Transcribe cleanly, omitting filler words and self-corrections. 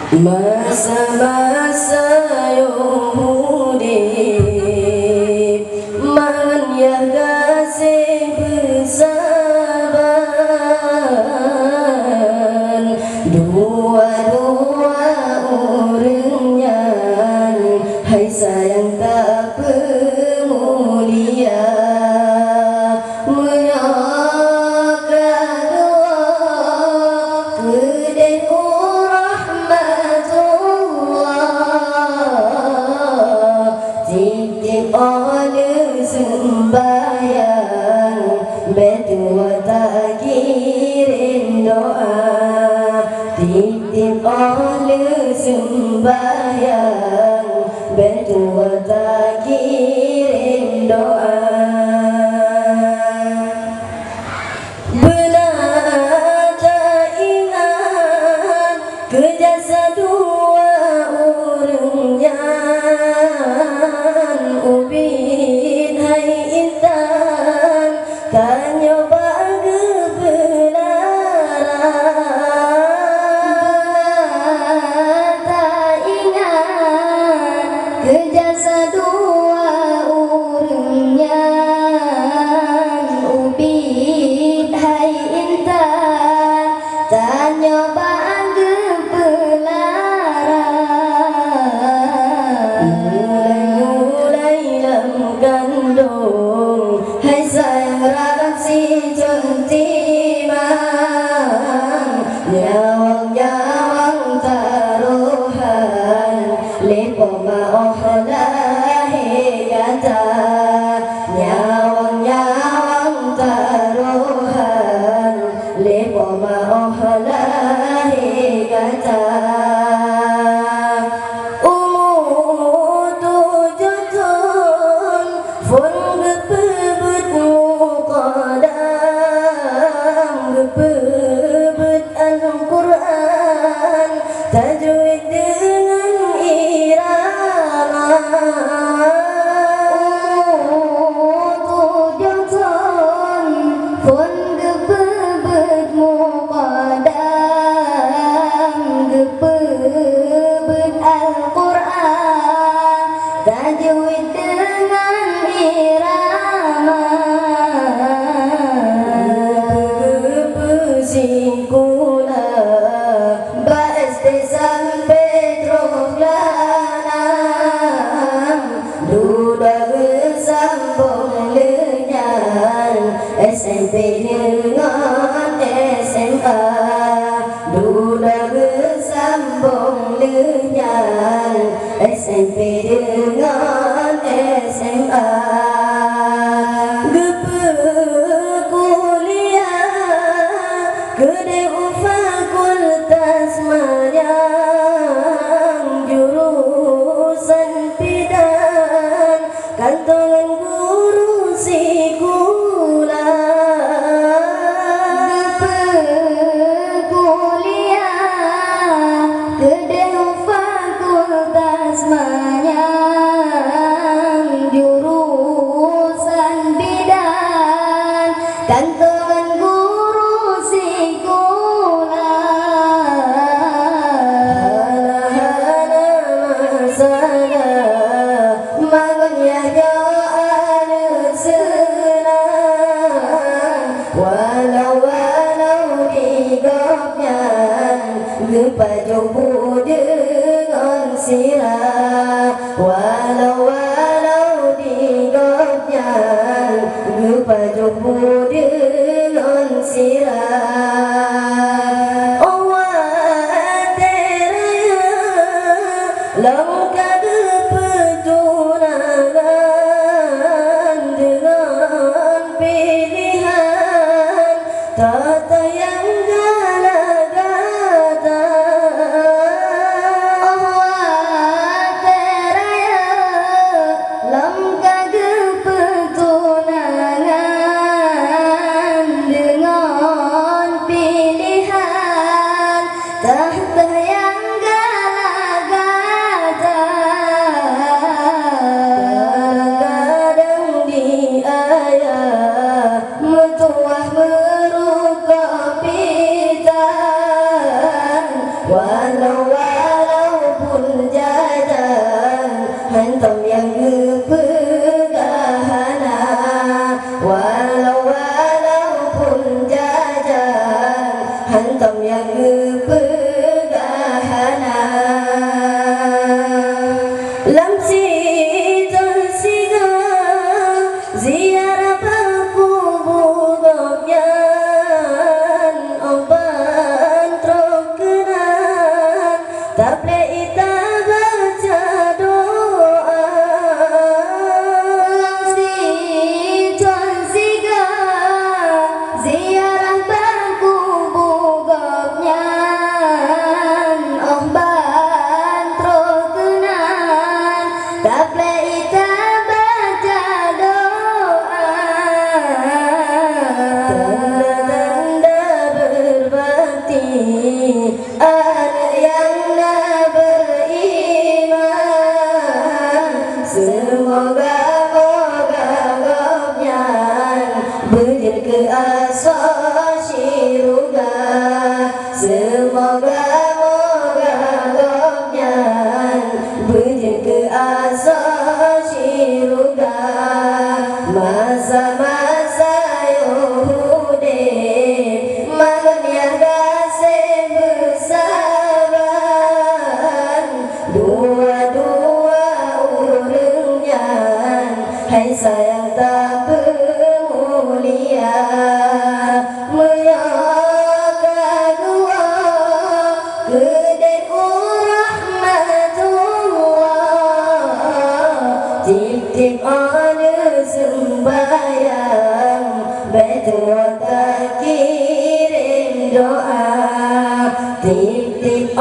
Masa-masa Yahudi man ya kasih bersabar dua-dua orangnya hai sayang tak pemulia sembahyang berdua tak kirim doa titip oleh sembahyang berdua tak kirim doa benar tak ingat kejasa dua orangnya tanya baga benar tak ingat kejasa dua orangnya ubit hai intan tanya baga belar mulai dalam gandung hai sayang si centiman nyawang-nyawang taruhan lepo ma'ohlahi kata nyawang-nyawang taruhan lepo ma'ohlahi kata tajwid dengan irama tujuan pun gebebet muqaddam gebebet Al-Quran tajwid dengan irama bersingkula sampai terlalang duda bersambung lenyan SMP dengan SMA duda bersambung lenyan SMP dengan SMA gepe kuliah gede fakultas Manyang jurusan bidan kantongan guru sikula kuliah gede fakultas Manyang jurusan bidan kantongan guru sikula walau digopnya gepajobu dengan sirah walau digopnya gepajobu dengan pegahana, walaupun jajan hantam yang pegahana. Lamsi tersiga ziarah perkuburan oban trokenan taple ita baca doa. Lamsi tersiga ziarah perkuburan oban trokenan taple ita baca doa. Tanda-tanda berbakti anak yang beriman, semoga-moga gopnya berjaya ke asal syurga. Semoga-moga gopnya berjaya ke asal syurga. Masa-masa Yahudi maganya kasih bersabar, dua-dua urungnya hai sayang tak bermulia. Menyaka dua kedai rahmatullah, titip ada sembahyang, betul tak kirim doa, titip